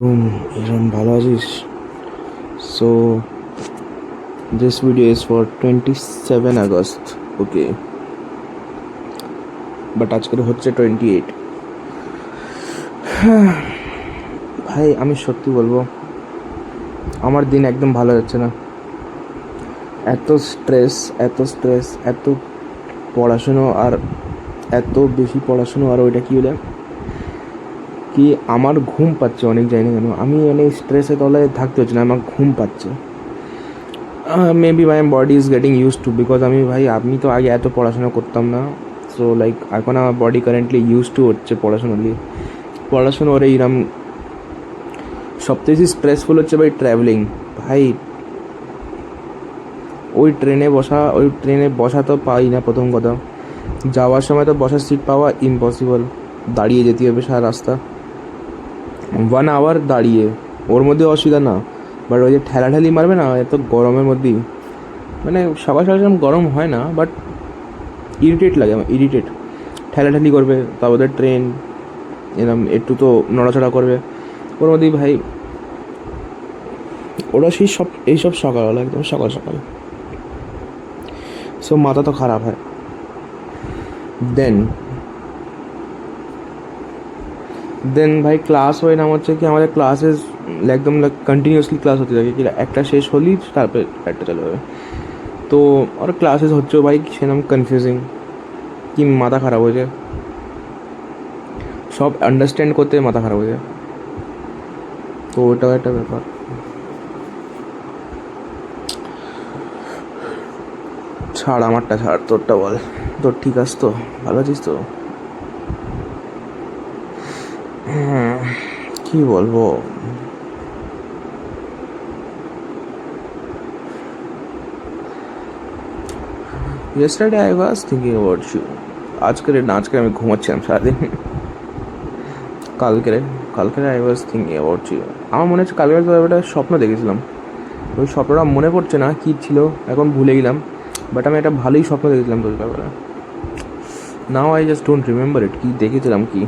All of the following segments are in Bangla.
এরম ভালো আছিস? So this video is for 27 August, okay, but আজকের হচ্ছে 28। ভাই আমি সত্যি বলবো, আমার দিন একদম ভালো যাচ্ছে না। এত স্ট্রেস, এত পড়াশুনো, আর এত বেশি পড়াশুনো, আর ওইটা কী হলে কি আমার ঘুম পাচ্ছে অনেক, জানি না কেন। আমি মানে স্ট্রেসে তলায় থাকতে হচ্ছে না, আমার ঘুম পাচ্ছে। Maybe my body is getting use to, because আমি তো আগে এত পড়াশোনা করতাম না। সো লাইক এখন আমার বডি কারেন্টলি ইউজ টু হচ্ছে পড়াশুনো ওর এইরকম। সবথেকে বেশি স্ট্রেসফুল হচ্ছে ভাই ট্র্যাভেলিং। ভাই ওই ট্রেনে বসা তো পাই না, প্রথম কথা। যাওয়ার সময় তো বসার সিট পাওয়া ইম্পসিবল, দাঁড়িয়ে যেতে হবে সারা রাস্তা, 1 আওয়ার দাঁড়িয়ে। ওর মধ্যে অসুবিধা না, বাট ওই যে ঠেলাঠেলি মারবে না এত গরমের মধ্যেই, মানে সকাল সকাল সেরকম গরম হয় না, বাট ইরিটেট লাগে আমার, ঠেলাঠেলি করবে, তারপরে ট্রেন এরকম একটু তো নড়াচড়া করবে ওর মধ্যেই। ভাই ওরা এইসব সকালবেলা, একদম সকাল সকাল, সো মাথা তো খারাপ হয়। দেন দেন ভাই ক্লাস হয় না, হচ্ছে কি আমাদের ক্লাসেস একদম কন্টিনিউয়াসলি ক্লাস হতে থাকে, কি একটা শেষ হলেই তারপরে একটা চলে যাবে। তো আর ক্লাসেস হচ্ছে ভাই সেরকম কনফিউজিং, কি মাথা খারাপ হয়ে যায়, সব আন্ডারস্ট্যান্ড করতে মাথা খারাপ হয়ে যায়। তো ওটাও একটা ব্যাপার। ছাড়, আমারটা ছাড়, তোরটা বল। তোর ঠিক আছে তো? ভালো আছিস তো? কি বলবো, yesterday I was thinking about you. আজকে আমি ঘুমাচ্ছিলাম সারাদিন। কালকে I was thinking about you. আমার মনে হচ্ছে কালকে একটা স্বপ্ন দেখেছিলাম, ওই স্বপ্নটা মনে পড়ছে না কী ছিল, এখন ভুলে গেলাম। বাট আমি একটা ভালোই স্বপ্ন দেখেছিলাম তোর ব্যাপারে। Now I just don't remember it, কী দেখেছিলাম কি।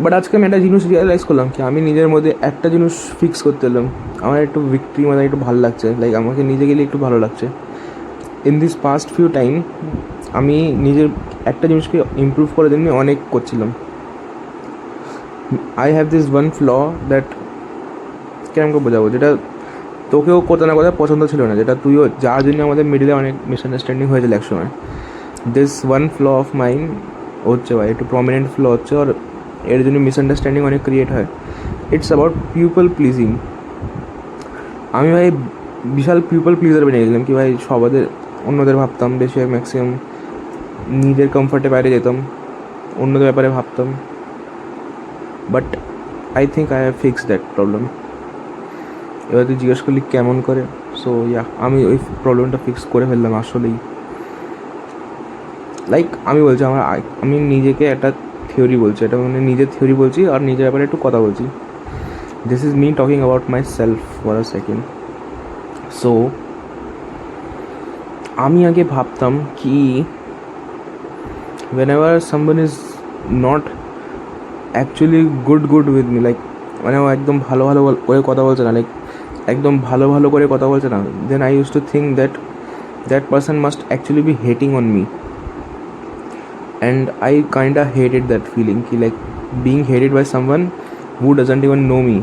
বাট আজকে আমি একটা জিনিস রিয়েলাইজ করলাম, কি আমি নিজের মধ্যে একটা জিনিস ফিক্স করতে এলাম। আমার একটু ভিক্টরি, মানে একটু ভালো লাগছে, লাইক আমাকে নিজে গেলে একটু ভালো লাগছে। In this past few time আমি নিজের একটা জিনিসকে ইমপ্রুভ করে জন্য অনেক করছিলাম। I have this one flaw that, কেমন করে বোঝাবো, যেটা তোকেও কোথাও না কোথাও পছন্দ ছিল না, যেটা তুইও, যার জন্য আমাদের মিডিলে অনেক মিসআন্ডারস্ট্যান্ডিং হয়েছিল একসময়। This one flaw of mind হচ্ছে ভাই একটু প্রমিনেন্ট ফ্ল হচ্ছে, আর এর জন্য মিসআন্ডারস্ট্যান্ডিং অনেক ক্রিয়েট হয়। It's about people pleasing. আমি ভাই বিশাল পিপল প্লিজার বেরিয়ে গেছিলাম, কি ভাই অন্যদের ভাবতাম বেশি, ম্যাক্সিমাম নিজের কমফর্টে বাইরে যেতাম, অন্যদের ব্যাপারে ভাবতাম। But I think I have fix that problem. এবার তুই জিজ্ঞেস করলি কেমন করে, সো আমি ওই প্রবলেমটা ফিক্স করে ফেললাম আসলেই। লাইক আমি নিজেকে একটা থিওরি বলছি, এটা মানে নিজের থিওরি বলছি, আর নিজের ব্যাপারে একটু কথা বলছি। This is me talking about my self for a second. So আমি আগে ভাবতাম কি, whenever someone is not actually good with me, like মানে ও একদম ভালো করে কথা বলছে না, লাইক একদম ভালো করে কথা বলছে না, then I used to think that that person must actually be hating on me, and I kinda hated that feeling, ki like being hated by someone who doesn't even know me.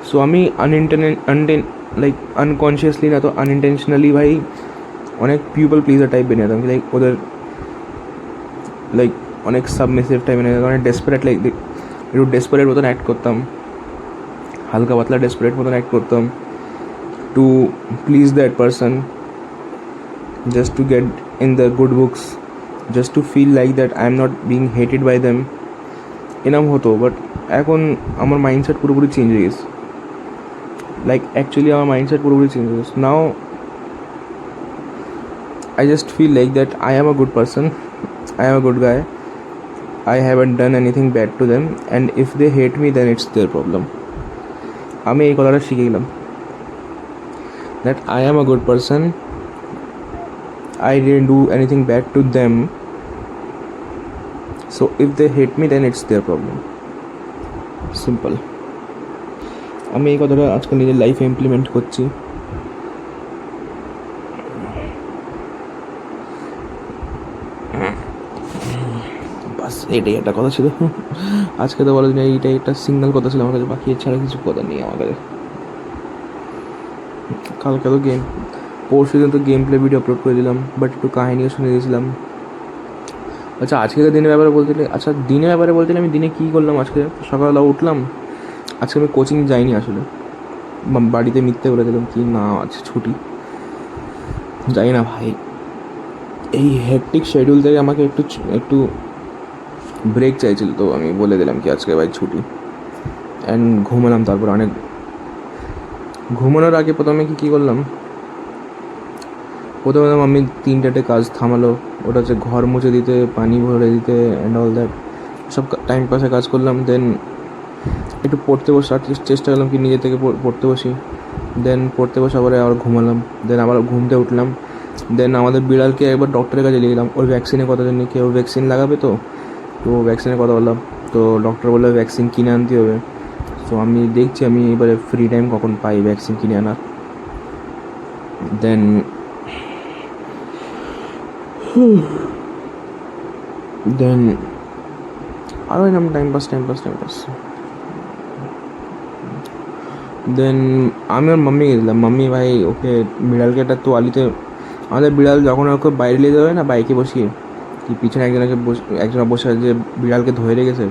So আমি like unconsciously না তো unintentionally ভাই অনেক পিপল প্লিজার টাইপ বেরিয়ে যেতাম, লাইক ওদের লাইক অনেক সাবমিসিভ টাইপ বেরিয়ে যেতাম, অনেক ডেসপারেট, লাইক একটু ডেসপারেট মতন অ্যাক্ট করতাম, হালকা পাতলা ডেসপারেট মতন অ্যাক্ট করতাম, to please that person, just to get in the good books, just to feel like that I am not being hated by them, এরম হতো। বাট এখন আমার মাইন্ডসেট পুরোপুরি চেঞ্জ হয়ে গেছে, লাইক অ্যাকচুয়ালি আমার মাইন্ডসেট পুরোপুরি চেঞ্জ হয়ে গেছে। নাও I just feel like that I am a good person, I am a good guy, I haven't done anything bad to them, and if they hate me then it's their problem. আমি এই কথাটা শিখে গেলাম, that I am a good person, I didn't do anything bad to them, so if they hate me then it's their problem, simple. আমি এই কথাটা আজকে নিজের লাইফে ইমপ্লিমেন্ট করছি। বাস এটাই একটা কথা ছিল আজকে, তো বলো এইটাই একটা সিঙ্গেল কথা ছিল আমার কাছে, বাকি এছাড়া কিছু কথা নেই আমার কাছে। কালকে তো পরশু দিন তো গেম প্লে ভিডিও আপলোড করে দিলাম, বাট একটু কাহিনিও শুনে দিয়েছিলাম। আচ্ছা আজকের দিনের ব্যাপারে বলতে গেলে, দিনের ব্যাপারে বলতে গেলে আমি দিনে কী করলাম আজকে। সকালবেলা উঠলাম, আজকে আমি কোচিং যাইনি আসলে, বাড়িতে মিথ্যে বলে দিলাম কি না আজকে ছুটি। যাই না ভাই, এই হেকটিক শিডিউল থেকে আমাকে একটু একটু ব্রেক চাইছিল, তো আমি বলে দিলাম কি আজকে ভাই ছুটি। অ্যান্ড ঘুমালাম। তারপর অনেক ঘুমানোর আগে প্রথমে কী করলাম, প্রথমে আমি 3-4টে কাজ থামালো। ওটা হচ্ছে ঘর মুছে দিতে, পানি ভরে দিতে অ্যান্ড অল দ্যাট, সব টাইম পাসে কাজ করলাম। দেন একটু পড়তে বসার চেষ্টা করলাম কি নিজে থেকে পড়তে বসি। দেন পড়তে বসা পরে আবার ঘুমালাম। দেন আবার ঘুমতে উঠলাম। দেন আমাদের বিড়ালকে একবার ডক্টরের কাছে নিয়ে গেলাম, ওর ভ্যাকসিনের কথা জন্য, কেউ ভ্যাকসিন লাগাবে, তো ভ্যাকসিনের কথা বললাম। তো ডক্টর বললো ভ্যাকসিন কিনে আনতে হবে। সো আমি দেখছি আমি এবারে ফ্রি টাইম কখন পাই ভ্যাকসিন কিনে আনার। দেন আরও এরকম টাইম পাস। দেন আমি ওর মাম্মি গেছিলাম। মাম্মি ভাই ওকে বিড়ালকে একটা তোয়ালিতে, আমাদের বিড়াল যখন ওকে বাইরে নিয়ে যাবে না বাইকে বসিয়ে, কি পিছনে একজন বসে আছে যে বিড়ালকে ধরে রেখেছে,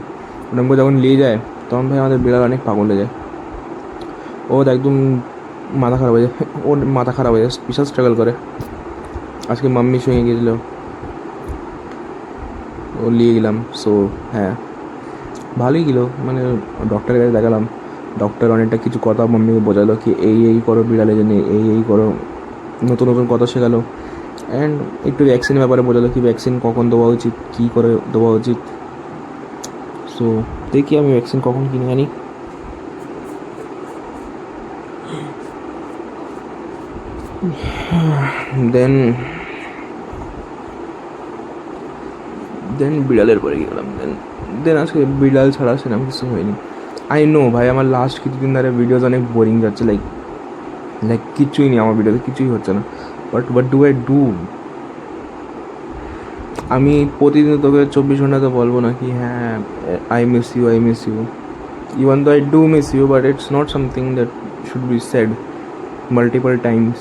ওরকম যখন নিয়ে যায় তখন ভাই আমাদের বিড়াল অনেক পাগল হয়ে যায়। ও একদম মাথা খারাপ হয়ে যায়, ওর মাথা খারাপ হয়ে যায়, বিশাল স্ট্রাগল করে। আজকে মাম্মি সঙ্গে গিয়েছিলো, ও নিয়ে গেলাম। সো হ্যাঁ ভালোই গেলো, মানে ডক্টরের কাছে দেখালাম। ডক্টর অনেকটা কিছু কথা মাম্মিকে বোঝালো কি এই করো বিড়ালের জন্য, এই করো, নতুন নতুন কথা শেখালো। অ্যান্ড একটু ভ্যাকসিনের ব্যাপারে বোঝালো কি ভ্যাকসিন কখন দেওয়া উচিত, কী করে দেওয়া উচিত। সো দেখি আমি ভ্যাকসিন কখন কিনে আনি। দেন বিড়ালের পরে গেলাম। দেন আজকে বিড়াল ছাড়া সেরকম কিছু হয়নি। আই নো ভাই আমার লাস্ট কিছুদিন ধরে ভিডিওস অনেক বোরিং যাচ্ছে, লাইক কিছুই নেই আমার ভিডিওতে, কিছুই হচ্ছে না। বাট ডু আই ডু, আমি প্রতিদিন তোকে 24 ঘন্টা তো বলবো না কি হ্যাঁ I miss you even though I do miss you, but it's not something that should be said multiple times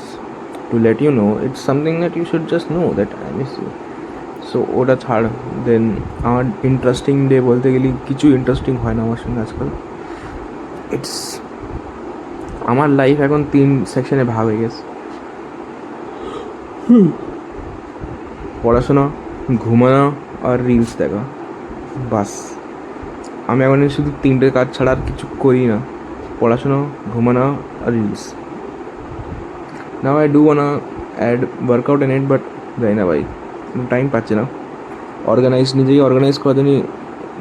to let you know. It's something that you should just know that I miss you. So ওটা ছাড়। দেন আমার ইন্টারেস্টিং ডে বলতে গেলে কিছু ইন্টারেস্টিং হয় না আমার সঙ্গে আজকাল। আমার লাইফ এখন 3 সেকশনে ভাগ হয়ে গেছে, পড়াশোনা, ঘুমানো আর রিলস দেখা। বাস আমি এখন শুধু 3টে কাজ ছাড়া আর কিছু করি না, পড়াশোনা, ঘুমানো আর reels. Now I do wanna add workout in it, but যাই না ভাই, টাইম পাচ্ছি না। নিজেই অর্গানাইজ করার জন্য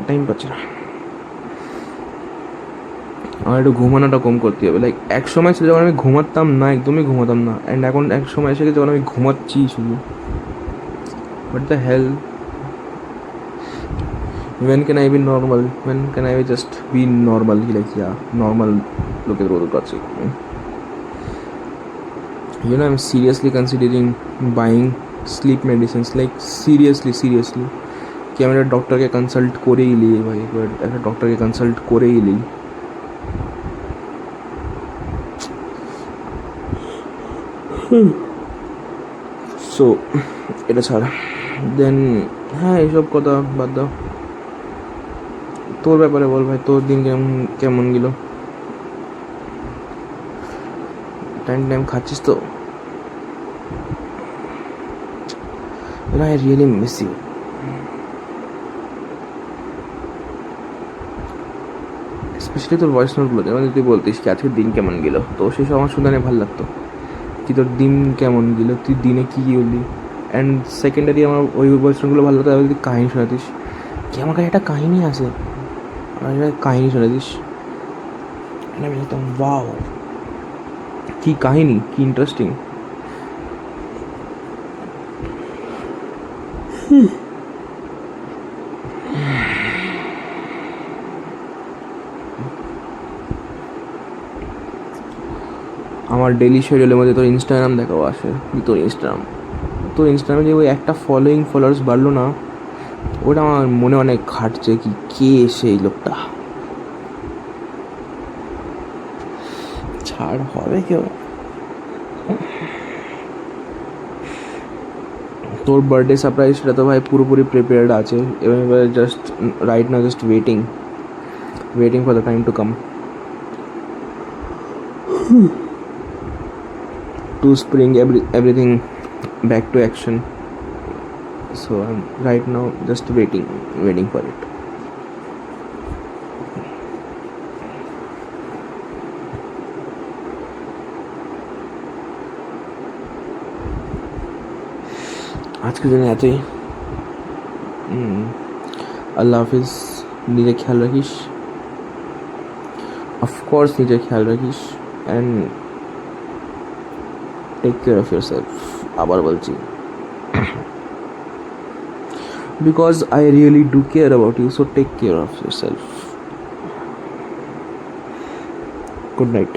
টাইম পাচ্ছি না। আমার একটু ঘুমানোটা কম করতে হবে। লাইক এক সময় ছিল যখন আমি ঘুমাতাম না, একদমই ঘুমাতাম না, অ্যান্ড এখন এক সময় এসে গেছে যখন আমি ঘুমাচ্ছি শুধু। But the hell, when can I be normal, when can I just be normal, like yeah normal লোকের মতো কাছে। You know I'm seriously considering buying sleep medicines, like seriously कि আমি একটা ডক্টরকে কনসাল্ট করেই নিই ভাই, একটা ডক্টরকে কনসাল্ট করেই নিই। সো এটা ছাড়া দেন হ্যাঁ এইসব কথা বাদ দাও, তোর ব্যাপারে বল ভাই, তোর দিন কেমন গেল? টাইম খাচ্ছিস তো? I really miss you. Specially তোর ভয়েস নোটগুলো যেমন তুই বলতিস কি আজকের দিন কেমন গেল, তো সেসব আমার শুনে ভালো লাগতো কি তোর দিন কেমন গেল, তুই দিনে কী কী করলি। অ্যান্ড সেকেন্ডারি আমার ওই ভয়েস নোটগুলো ভালো লাগতো তুই কাহিনী শোনাতিস কি, আমার কাছে একটা কাহিনী আছে, আমার একটা কাহিনী শোনাতিস, আমি বলতাম ওয়াও কী কাহিনী, কী ইন্টারেস্টিং। আমার ডেলি শিডিউলের মধ্যে তোর ইনস্টাগ্রাম দেখাও আসে, তোর ইনস্টাগ্রামে যে ওই একটা ফলোয়ার্স বাড়লো না, ওটা আমার মনে অনেক ঘাটছে কি কে সেই লোকটা। ছাড়, হবে কেউ। তোর বার্থডে সারপ্রাইজ সেটা তো ভাই পুরোপুরি প্রিপেয়ার্ড আছে, এবার just right now just waiting for the time to come to spring everything back to action. So I'm right now just waiting for it. আজকের দিনে এতই। আল্লাহ হাফিজ, নিজের খেয়াল রাখিস, অফকোর্স নিজের খেয়াল রাখিস, and take care of yourself. আবার বলছি, because I really do care about you, so take care of yourself. Good night.